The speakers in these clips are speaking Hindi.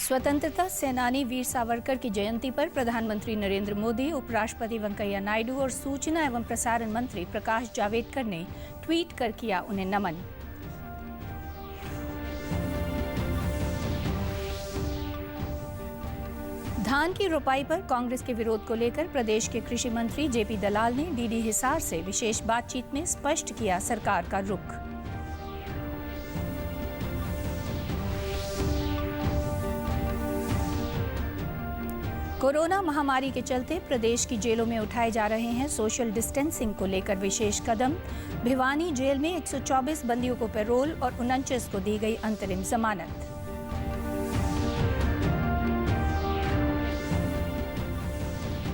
स्वतंत्रता सेनानी वीर सावरकर की जयंती पर प्रधानमंत्री नरेंद्र मोदी, उपराष्ट्रपति वेंकैया नायडू और सूचना एवं प्रसारण मंत्री प्रकाश जावड़ेकर ने ट्वीट कर किया उन्हें नमन। धान की रोपाई पर कांग्रेस के विरोध को लेकर प्रदेश के कृषि मंत्री जेपी दलाल ने डीडी हिसार से विशेष बातचीत में स्पष्ट किया सरकार का रुख। कोरोना महामारी के चलते प्रदेश की जेलों में उठाए जा रहे हैं सोशल डिस्टेंसिंग को लेकर विशेष कदम। भिवानी जेल में 124 बंदियों को पैरोल और 49 को दी गई अंतरिम जमानत।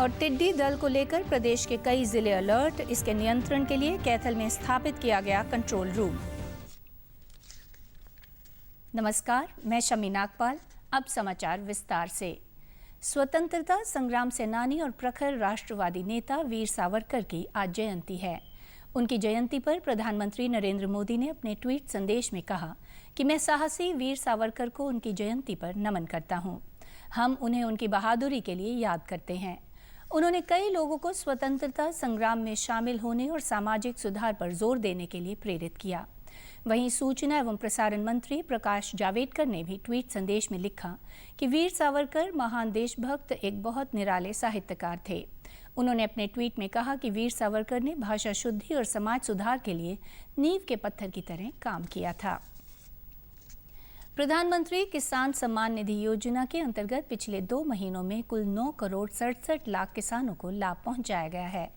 और टिड्डी दल को लेकर प्रदेश के कई जिले अलर्ट। इसके नियंत्रण के लिए कैथल में स्थापित किया गया कंट्रोल रूम। नमस्कार, मैं शमी नागपाल। अब समाचार विस्तार से। स्वतंत्रता संग्राम सेनानी और प्रखर राष्ट्रवादी नेता वीर सावरकर की आज जयंती है। उनकी जयंती पर प्रधानमंत्री नरेंद्र मोदी ने अपने ट्वीट संदेश में कहा कि मैं साहसी वीर सावरकर को उनकी जयंती पर नमन करता हूं। हम उन्हें उनकी बहादुरी के लिए याद करते हैं। उन्होंने कई लोगों को स्वतंत्रता संग्राम में शामिल होने और सामाजिक सुधार पर जोर देने के लिए प्रेरित किया। वहीं सूचना एवं प्रसारण मंत्री प्रकाश जावड़ेकर ने भी ट्वीट संदेश में लिखा कि वीर सावरकर महान देशभक्त, एक बहुत निराले साहित्यकार थे। उन्होंने अपने ट्वीट में कहा कि वीर सावरकर ने भाषा शुद्धि और समाज सुधार के लिए नींव के पत्थर की तरह काम किया था। प्रधानमंत्री किसान सम्मान निधि योजना के अंतर्गत पिछले 2 महीनों में कुल 9 करोड़ 67 लाख किसानों को लाभ पहुंचाया गया है।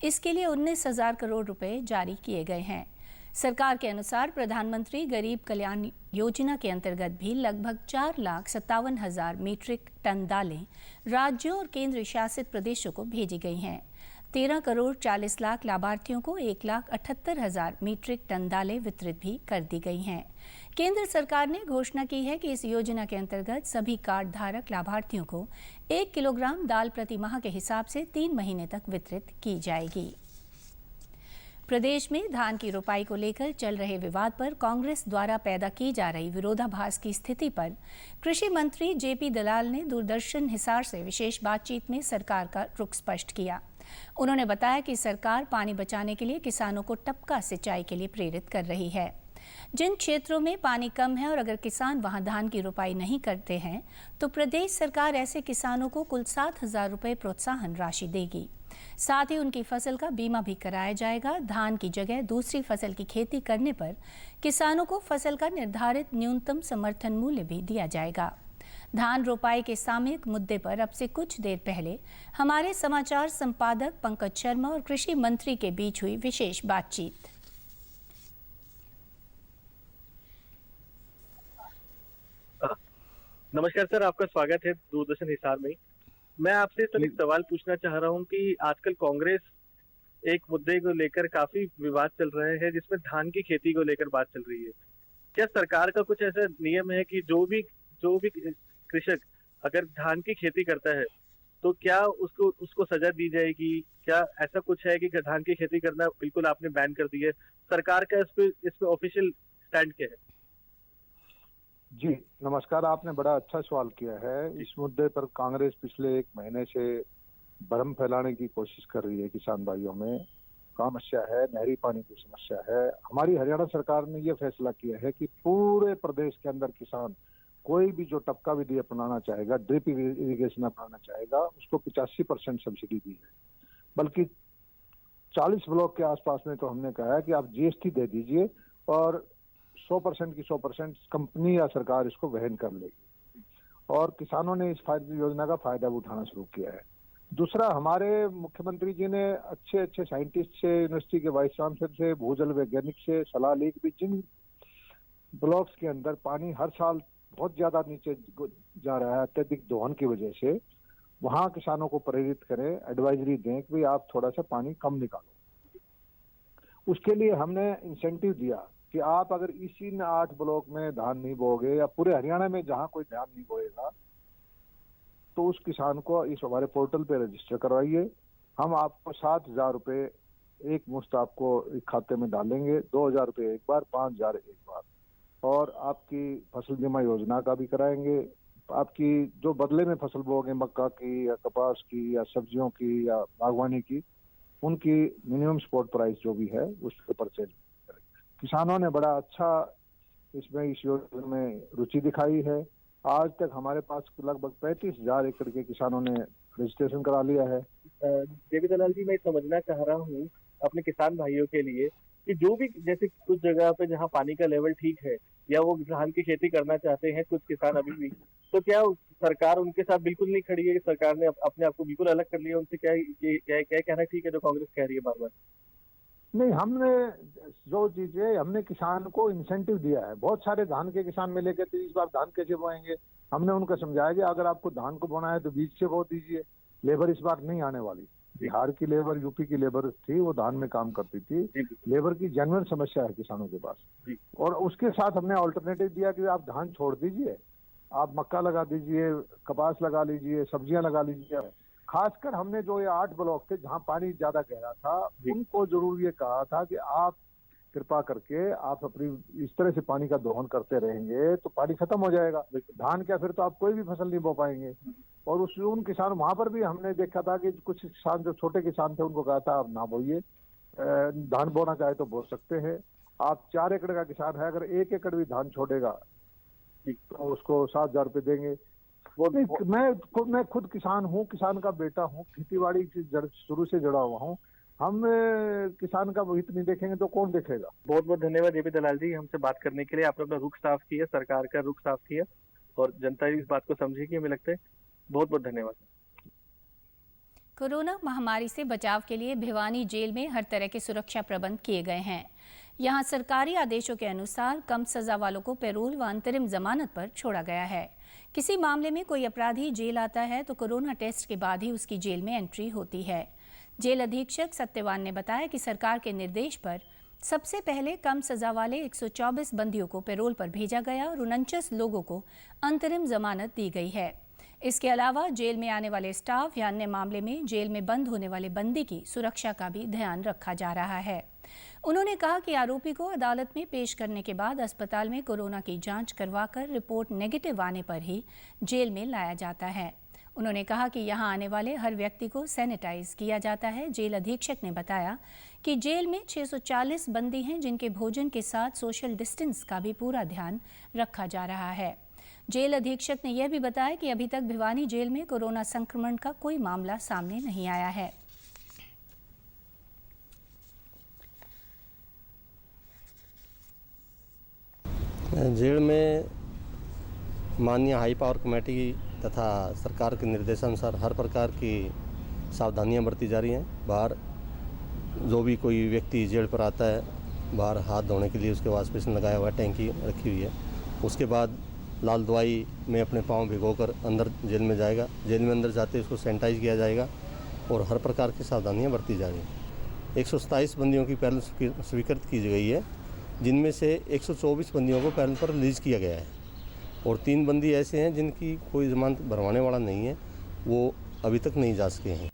इसके लिए 19,000 करोड़ रुपए जारी किए गए हैं। सरकार के अनुसार प्रधानमंत्री गरीब कल्याण योजना के अंतर्गत भी लगभग 4,57,000 मीट्रिक टन दालें राज्यों और केंद्र शासित प्रदेशों को भेजी गई हैं। 13 करोड़ 40 लाख लाभार्थियों को 1,78,000 मीट्रिक टन दालें वितरित भी कर दी गई हैं। केंद्र सरकार ने घोषणा की है कि इस योजना के अंतर्गत सभी कार्ड धारक लाभार्थियों को 1 किलोग्राम दाल प्रति माह के हिसाब से 3 महीने तक वितरित की जाएगी। प्रदेश में धान की रोपाई को लेकर चल रहे विवाद पर कांग्रेस द्वारा पैदा की जा रही विरोधाभास की स्थिति पर कृषि मंत्री जेपी दलाल ने दूरदर्शन हिसार से विशेष बातचीत में सरकार का रुख स्पष्ट किया। उन्होंने बताया कि सरकार पानी बचाने के लिए किसानों को टपका सिंचाई के लिए प्रेरित कर रही है। जिन क्षेत्रों में पानी कम है और अगर किसान वहां धान की रोपाई नहीं करते हैं तो प्रदेश सरकार ऐसे किसानों को कुल 7,000 रुपये प्रोत्साहन राशि देगी। साथ ही उनकी फसल का बीमा भी कराया जाएगा। धान की जगह दूसरी फसल की खेती करने पर किसानों को फसल का निर्धारित न्यूनतम समर्थन मूल्य भी दिया जाएगा। धान रोपाई के सामयिक मुद्दे पर अब से कुछ देर पहले हमारे समाचार संपादक पंकज शर्मा और कृषि मंत्री के बीच हुई विशेष बातचीत। नमस्कार सर, आपका स्वागत है दूरदर्शन हिसार में। मैं आपसे तो एक सवाल पूछना चाह रहा हूं कि आजकल कांग्रेस एक मुद्दे को लेकर काफी विवाद चल रहे हैं जिसमें धान की खेती को लेकर बात चल रही है। क्या सरकार का कुछ ऐसा नियम है कि जो भी कृषक अगर धान की खेती करता है तो क्या उसको सजा दी जाएगी? क्या ऐसा कुछ है कि धान की खेती करना बिल्कुल आपने बैन कर दी है? सरकार का इस पे ऑफिशियल स्टैंड क्या है? जी नमस्कार, आपने बड़ा अच्छा सवाल किया है। इस मुद्दे पर कांग्रेस पिछले 1 महीने से भ्रम फैलाने की कोशिश कर रही है। किसान भाइयों में समस्या है, नहरी पानी की समस्या है। हमारी हरियाणा सरकार ने यह फैसला किया है कि पूरे प्रदेश के अंदर किसान कोई भी जो टपका विधि अपनाना चाहेगा, ड्रिप इरिगेशन अपनाना चाहेगा, उसको 85% सब्सिडी दी है। बल्कि 40 ब्लॉक के आसपास में तो हमने कहा है कि आप जीएसटी दे दीजिए और 100% की 100% कंपनी या सरकार इसको वहन कर लेगी। और किसानों ने इस योजना का फायदा उठाना शुरू किया है। दूसरा, हमारे मुख्यमंत्री जी ने अच्छे साइंटिस्ट से, यूनिवर्सिटी के वाइस चांसलर से, भूजल वैज्ञानिक से सलाह ली कि जिन ब्लॉक्स के अंदर पानी हर साल बहुत ज्यादा नीचे जा रहा है अत्यधिक दोहन की वजह से, वहां किसानों को प्रेरित करें, एडवाइजरी दें कि भाई आप थोड़ा सा पानी कम निकालो। उसके लिए हमने इंसेंटिव दिया कि आप अगर इसी 8 ब्लॉक में धान नहीं बोओगे या पूरे हरियाणा में जहां कोई धान नहीं बोएगा तो उस किसान को इस हमारे पोर्टल पे रजिस्टर करवाइए। हम आपको 7,000 रुपये एक मुश्त आपको एक खाते में डालेंगे, 2,000 रुपये एक बार, 5,000 एक बार, और आपकी फसल बीमा योजना का भी कराएंगे, आपकी जो बदले में फसल बोओगे, मक्का की या कपास की या सब्जियों की या बागवानी की, उनकी मिनिमम स्पॉट प्राइस जो भी है उस पर परचेज करें। किसानों ने बड़ा अच्छा इसमें इस योजना में रुचि दिखाई है। आज तक हमारे पास लगभग 35,000 एकड़ के किसानों ने रजिस्ट्रेशन करा लिया है। देवी दलाल जी, मैं समझना चाह रहा हूँ अपने किसान भाइयों के लिए कि जो भी, जैसे कुछ जगह पे जहाँ पानी का लेवल ठीक है या वो धान की खेती करना चाहते हैं कुछ किसान अभी भी, तो क्या सरकार उनके साथ बिल्कुल नहीं खड़ी है कि सरकार ने अपने आप को बिल्कुल अलग कर लिया उनसे? क्या कहना ठीक है जो कांग्रेस कह रही है बार बार? नहीं, हमने जो चीजें, हमने किसान को इंसेंटिव दिया है। बहुत सारे धान के किसान मिले के तो इस बार धान कैसे बोएंगे, हमने उनको समझाया कि अगर आपको धान को बोना है तो बीज से बो दीजिए, लेबर इस बार नहीं आने वाली। बिहार की लेबर, यूपी की लेबर थी, वो धान में काम करती थी। लेबर की जेन्युइन समस्या है किसानों के पास। और उसके साथ हमने ऑल्टरनेटिव दिया कि आप धान छोड़ दीजिए, आप मक्का लगा दीजिए, कपास लगा लीजिए, सब्जियां लगा लीजिए। खासकर हमने जो ये 8 ब्लॉक थे जहां पानी ज्यादा गहरा था, उनको जरूर ये कहा था कि आप कृपा करके आप अपनी इस तरह से पानी का दोहन करते रहेंगे तो पानी खत्म हो जाएगा। धान क्या, फिर तो आप कोई भी फसल नहीं बो पाएंगे। और उन किसान, वहां पर भी हमने देखा था कि कुछ किसान जो छोटे किसान थे उनको कहा था आप ना बोइए, धान बोना चाहे तो बो सकते हैं। आप 4 एकड़ का किसान है, अगर 1 एकड़ भी धान छोड़ेगा तो उसको 7,000 रुपये देंगे। मैं खुद किसान हूँ, किसान का बेटा हूँ, खेतीबाड़ी से शुरू से जुड़ा हुआ हूँ। हम किसान का हित नहीं देखेंगे तो कौन देखेगा। बहुत बहुत धन्यवाद देवी दलाल जी, हमसे बात करने के लिए। आपने अपना रुख साफ किया, सरकार का रुख साफ किया और जनता इस बात को समझेगी, हमें लगता है। बहुत बहुत धन्यवाद। कोरोना महामारी से बचाव के लिए भिवानी जेल में हर तरह के सुरक्षा प्रबंध किए गए हैं। यहाँ सरकारी आदेशों के अनुसार कम सजा वालों को पैरोल व अंतरिम जमानत पर छोड़ा गया है। किसी मामले में कोई अपराधी जेल आता है तो कोरोना टेस्ट के बाद ही उसकी जेल में एंट्री होती है। जेल अधीक्षक सत्यवान ने बताया कि सरकार के निर्देश पर सबसे पहले कम सजा वाले 124 बंदियों को पैरोल पर भेजा गया और 49 लोगों को अंतरिम जमानत दी गई है। इसके अलावा जेल में आने वाले स्टाफ या अन्य मामले में जेल में बंद होने वाले बंदी की सुरक्षा का भी ध्यान रखा जा रहा है। उन्होंने कहा कि आरोपी को अदालत में पेश करने के बाद अस्पताल में कोरोना की जांच करवाकर रिपोर्ट नेगेटिव आने पर ही जेल में लाया जाता है। उन्होंने कहा कि यहां आने वाले हर व्यक्ति को सैनिटाइज किया जाता है। जेल अधीक्षक ने बताया कि जेल में 640 बंदी हैं जिनके भोजन के साथ सोशल डिस्टेंस का भी पूरा ध्यान रखा जा रहा है। जेल अधीक्षक ने यह भी बताया कि अभी तक भिवानी जेल में कोरोना संक्रमण का कोई मामला सामने नहीं आया है। जेल में माननीय हाई पावर कमेटी तथा सरकार के निर्देशानुसार हर प्रकार की सावधानियां बरती जा रही हैं। बाहर जो भी कोई व्यक्ति जेल पर आता है, बाहर हाथ धोने के लिए उसके वाश बेसिन लगाया हुआ है, टैंकी रखी हुई है। उसके बाद लाल दवाई में अपने पाँव भिगोकर अंदर जेल में जाएगा। जेल में अंदर जाते उसको सैनिटाइज किया जाएगा और हर प्रकार की सावधानियां बरती जा रही हैं। 127 बंदियों की पैरोल स्वीकृत की गई है, जिनमें से 124 बंदियों को पैरोल पर रिलीज किया गया है और 3 बंदी ऐसे हैं जिनकी कोई जमानत भरवाने वाला नहीं है, वो अभी तक नहीं जा सके हैं।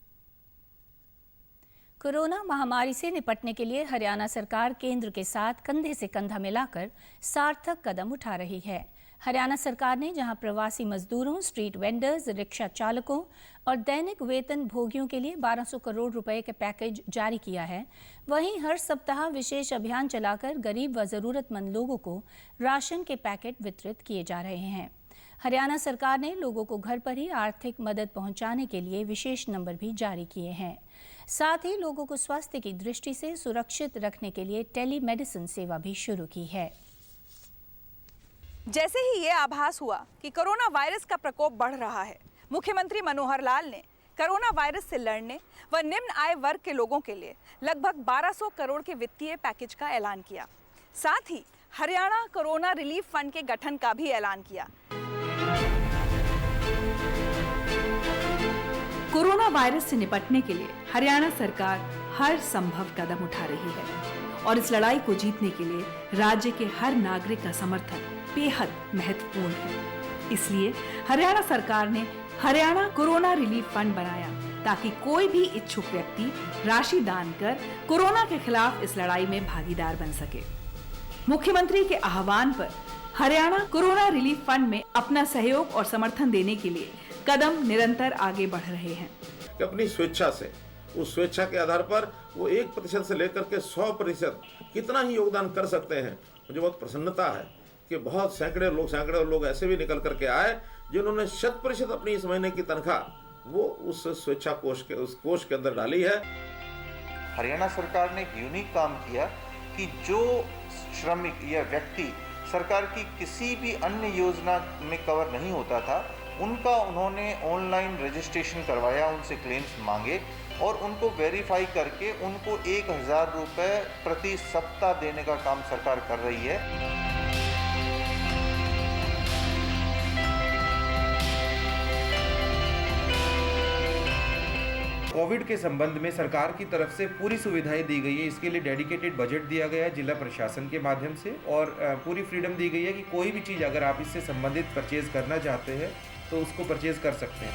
कोरोना महामारी से निपटने के लिए हरियाणा सरकार केंद्र के साथ कंधे से कंधा मिलाकर सार्थक कदम उठा रही है। हरियाणा सरकार ने जहां प्रवासी मजदूरों, स्ट्रीट वेंडर्स, रिक्शा चालकों और दैनिक वेतन भोगियों के लिए 1200 करोड़ रुपए के पैकेज जारी किया है, वहीं हर सप्ताह विशेष अभियान चलाकर गरीब व जरूरतमंद लोगों को राशन के पैकेट वितरित किए जा रहे हैं। हरियाणा सरकार ने लोगों को घर पर ही आर्थिक मदद पहुंचाने के लिए विशेष नंबर भी जारी किए हैं। साथ ही लोगों को स्वास्थ्य की दृष्टि से सुरक्षित रखने के लिए टेलीमेडिसिन सेवा भी शुरू की है। जैसे ही ये आभास हुआ कि कोरोना वायरस का प्रकोप बढ़ रहा है, मुख्यमंत्री मनोहर लाल ने कोरोना वायरस से लड़ने व निम्न आय वर्ग के लोगों के लिए लगभग 1200 करोड़ के वित्तीय पैकेज का ऐलान किया। साथ ही हरियाणा कोरोना रिलीफ फंड के गठन का भी ऐलान किया। कोरोना वायरस से निपटने के लिए हरियाणा सरकार हर संभव कदम उठा रही है और इस लड़ाई को जीतने के लिए राज्य के हर नागरिक का समर्थन बेहद महत्वपूर्ण है। इसलिए हरियाणा सरकार ने हरियाणा कोरोना रिलीफ फंड बनाया ताकि कोई भी इच्छुक व्यक्ति राशि दान कर कोरोना के खिलाफ इस लड़ाई में भागीदार बन सके। मुख्यमंत्री के आह्वान पर हरियाणा कोरोना रिलीफ फंड में अपना सहयोग और समर्थन देने के लिए कदम निरंतर आगे बढ़ रहे हैं। कि अपनी स्वेच्छा से, उस स्वेच्छा के आधार पर वो 1% से लेकर के 100% कितना ही योगदान कर सकते हैं। मुझे बहुत प्रसन्नता है कि बहुत सैकड़े लोग ऐसे भी निकल करके आए जिन्होंने 100% अपनी इस महीने की तनख्वाह वो उस स्वेच्छा कोष के अंदर डाली है। हरियाणा सरकार ने एक यूनिक काम किया कि जो श्रमिक या व्यक्ति सरकार की किसी भी अन्य योजना में कवर नहीं होता था, उनका उन्होंने ऑनलाइन रजिस्ट्रेशन करवाया, उनसे क्लेम्स मांगे और उनको वेरीफाई करके उनको 1000 रुपये प्रति सप्ताह देने का काम सरकार कर रही है। कोविड के संबंध में सरकार की तरफ से पूरी सुविधाएं दी गई है। इसके लिए डेडिकेटेड बजट दिया गया है जिला प्रशासन के माध्यम से और पूरी फ्रीडम दी गई है कि कोई भी चीज़ अगर आप इससे संबंधित परचेज करना चाहते हैं तो उसको परचेज कर सकते हैं।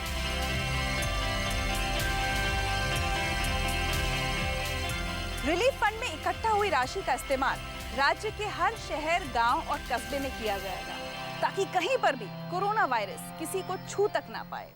रिलीफ फंड में इकट्ठा हुई राशि का इस्तेमाल राज्य के हर शहर, गांव और कस्बे में किया जाएगा ताकि कहीं पर भी कोरोना वायरस किसी को छू तक ना पाए।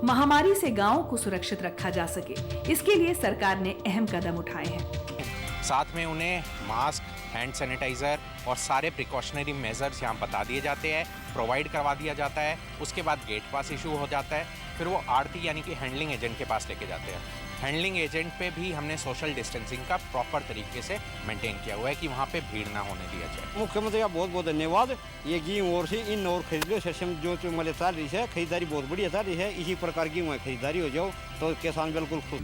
महामारी से गांवों को सुरक्षित रखा जा सके, इसके लिए सरकार ने अहम कदम उठाए हैं। साथ में उन्हें मास्क, हैंड सैनिटाइजर और सारे प्रिकॉशनरी मेजर्स यहाँ बता दिए जाते हैं, प्रोवाइड करवा दिया जाता है। उसके बाद गेट पास इशू हो जाता है, फिर वो आरती यानी कि हैंडलिंग एजेंट के पास लेके जाते हैं। हैंडलिंग एजेंट पे भी हमने सोशल डिस्टेंसिंग का प्रॉपर तरीके से मेंटेन किया हुआ है कि वहाँ पे भीड़ ना होने दिया जाए। मुख्यमंत्री का बहुत बहुत धन्यवाद। ये गेहूँ और से इन और खरीदो सिस्टम जो मतलब चल रही है, खरीदारी बहुत बढ़िया चल रही है। इसी प्रकार की खरीदारी हो जाओ तो किसान बिल्कुल खुश।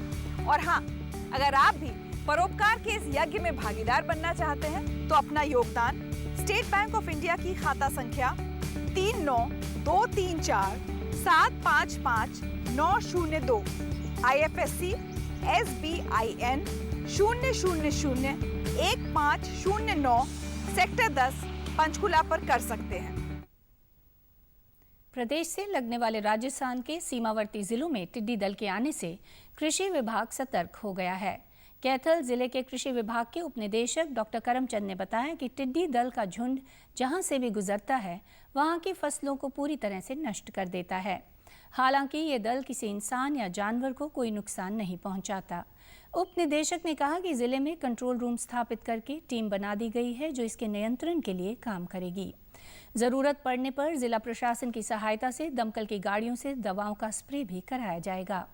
और हाँ, अगर आप भी परोपकार के इस यज्ञ में भागीदार बनना चाहते हैं तो अपना योगदान स्टेट बैंक ऑफ इंडिया की खाता संख्या 39234755 IFSC SBIN 0001509 सेक्टर 10 पंचकुला पर कर सकते हैं। प्रदेश से लगने वाले राजस्थान के सीमावर्ती जिलों में टिड्डी दल के आने से कृषि विभाग सतर्क हो गया है। कैथल जिले के कृषि विभाग के उपनिदेशक डॉक्टर करमचंद ने बताया कि टिड्डी दल का झुंड जहां से भी गुजरता है वहां की फसलों को पूरी तरह से नष्ट कर देता है। हालांकि ये दल किसी इंसान या जानवर को कोई नुकसान नहीं पहुंचाता। उप निदेशक ने कहा कि जिले में कंट्रोल रूम स्थापित करके टीम बना दी गई है जो इसके नियंत्रण के लिए काम करेगी। जरूरत पड़ने पर जिला प्रशासन की सहायता से दमकल की गाड़ियों से दवाओं का स्प्रे भी कराया जाएगा।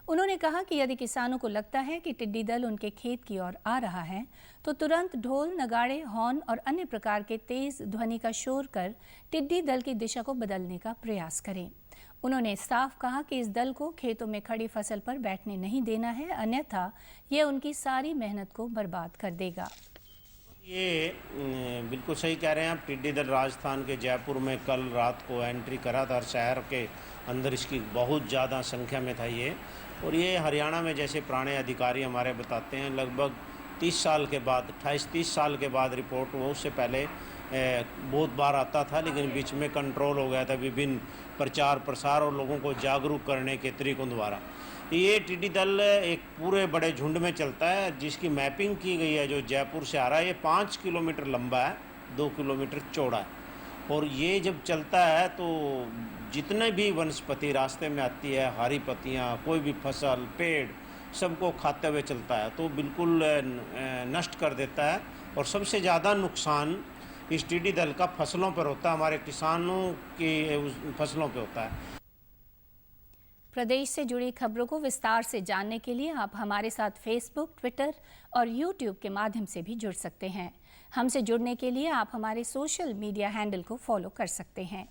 उन्होंने कहा कि यदि किसानों को लगता है कि टिड्डी दल उनके खेत की ओर आ रहा है तो तुरंत ढोल, नगाड़े, हॉर्न और अन्य प्रकार के तेज ध्वनि का शोर कर टिड्डी दल की दिशा को बदलने का प्रयास करें। उन्होंने साफ कहा कि इस दल को खेतों में खड़ी फसल पर बैठने नहीं देना है, अन्यथा ये उनकी सारी मेहनत को बर्बाद कर देगा। ये बिल्कुल सही कह रहे हैं आप। टिड्डी दल राजस्थान के जयपुर में कल रात को एंट्री करा था और शहर के अंदर इसकी बहुत ज़्यादा संख्या में था ये। और ये हरियाणा में जैसे पुराने अधिकारी हमारे बताते हैं लगभग 30 साल के बाद, 28-30 साल के बाद रिपोर्ट वो, उससे पहले बहुत बार आता था लेकिन बीच में कंट्रोल हो गया था विभिन्न प्रचार प्रसार और लोगों को जागरूक करने के तरीकों द्वारा। ये टिड्डी दल एक पूरे बड़े झुंड में चलता है जिसकी मैपिंग की गई है। जो जयपुर से आ रहा है ये 5 किलोमीटर लंबा है, 2 किलोमीटर चौड़ा है और ये जब चलता है तो जितने भी वनस्पति रास्ते में आती है, हरी पत्तियाँ, कोई भी फसल, पेड़, सबको खाते हुए चलता है तो बिल्कुल नष्ट कर देता है। और सबसे ज़्यादा नुकसान इस टिड्डी दल का फसलों पर होता है, हमारे किसानों की फसलों पर होता है। प्रदेश से जुड़ी खबरों को विस्तार से जानने के लिए आप हमारे साथ फेसबुक, ट्विटर और यूट्यूब के माध्यम से भी जुड़ सकते हैं। हमसे जुड़ने के लिए आप हमारे सोशल मीडिया हैंडल को फॉलो कर सकते हैं।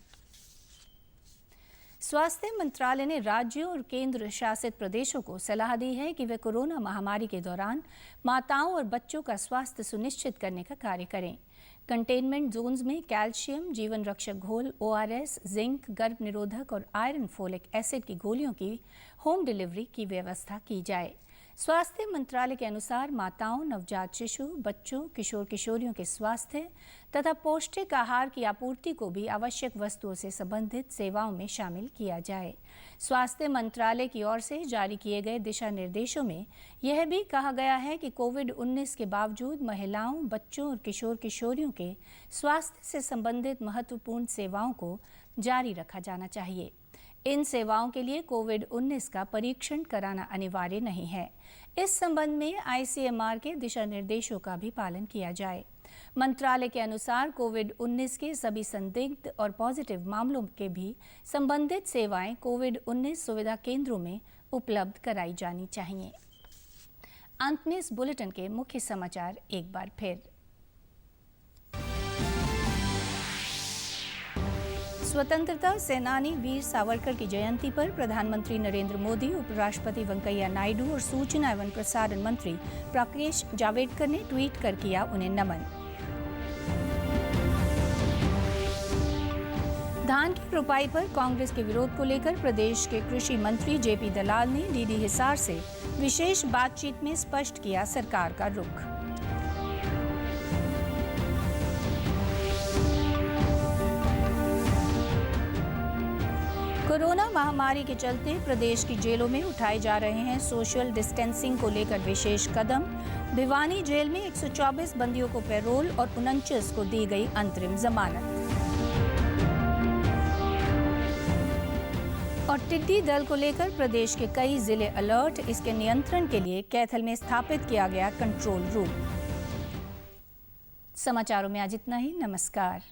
स्वास्थ्य मंत्रालय ने राज्यों और केंद्र शासित प्रदेशों को सलाह दी है कि वे कोरोना महामारी के दौरान माताओं और बच्चों का स्वास्थ्य सुनिश्चित करने का कार्य करें। कंटेनमेंट जोन्स में कैल्शियम, जीवन रक्षक घोल, ORS, जिंक, गर्भ निरोधक और आयरन फोलिक एसिड की गोलियों की होम डिलीवरी की व्यवस्था की जाए। स्वास्थ्य मंत्रालय के अनुसार माताओं, नवजात शिशु, बच्चों, किशोर किशोरियों के स्वास्थ्य तथा पौष्टिक आहार की आपूर्ति को भी आवश्यक वस्तुओं से संबंधित सेवाओं में शामिल किया जाए। स्वास्थ्य मंत्रालय की ओर से जारी किए गए दिशा निर्देशों में यह भी कहा गया है कि कोविड-19 के बावजूद महिलाओं, बच्चों और किशोर किशोरियों के स्वास्थ्य से संबंधित महत्वपूर्ण सेवाओं को जारी रखा जाना चाहिए। इन सेवाओं के लिए कोविड-19 का परीक्षण कराना अनिवार्य नहीं है। इस संबंध में ICMR के दिशा निर्देशों का भी पालन किया जाए। मंत्रालय के अनुसार कोविड-19 के सभी संदिग्ध और पॉजिटिव मामलों के भी संबंधित सेवाएं कोविड-19 सुविधा केंद्रों में उपलब्ध कराई जानी चाहिए। अंत में इस बुलेटिन के मुख्य समाचार एक बार फिर। स्वतंत्रता सेनानी वीर सावरकर की जयंती पर प्रधानमंत्री नरेंद्र मोदी, उपराष्ट्रपति वेंकैया नायडू और सूचना एवं प्रसारण मंत्री प्रकाश जावड़ेकर ने ट्वीट कर किया उन्हें नमन। धान की रोपाई पर कांग्रेस के विरोध को लेकर प्रदेश के कृषि मंत्री JP दलाल ने डीडी हिसार से विशेष बातचीत में स्पष्ट किया सरकार का रुख। कोरोना महामारी के चलते प्रदेश की जेलों में उठाए जा रहे हैं सोशल डिस्टेंसिंग को लेकर विशेष कदम। भिवानी जेल में 124 बंदियों को पैरोल और 49 को दी गई अंतरिम जमानत। और टिड्डी दल को लेकर प्रदेश के कई जिले अलर्ट। इसके नियंत्रण के लिए कैथल में स्थापित किया गया कंट्रोल रूम। समाचारों में आज इतना ही। नमस्कार।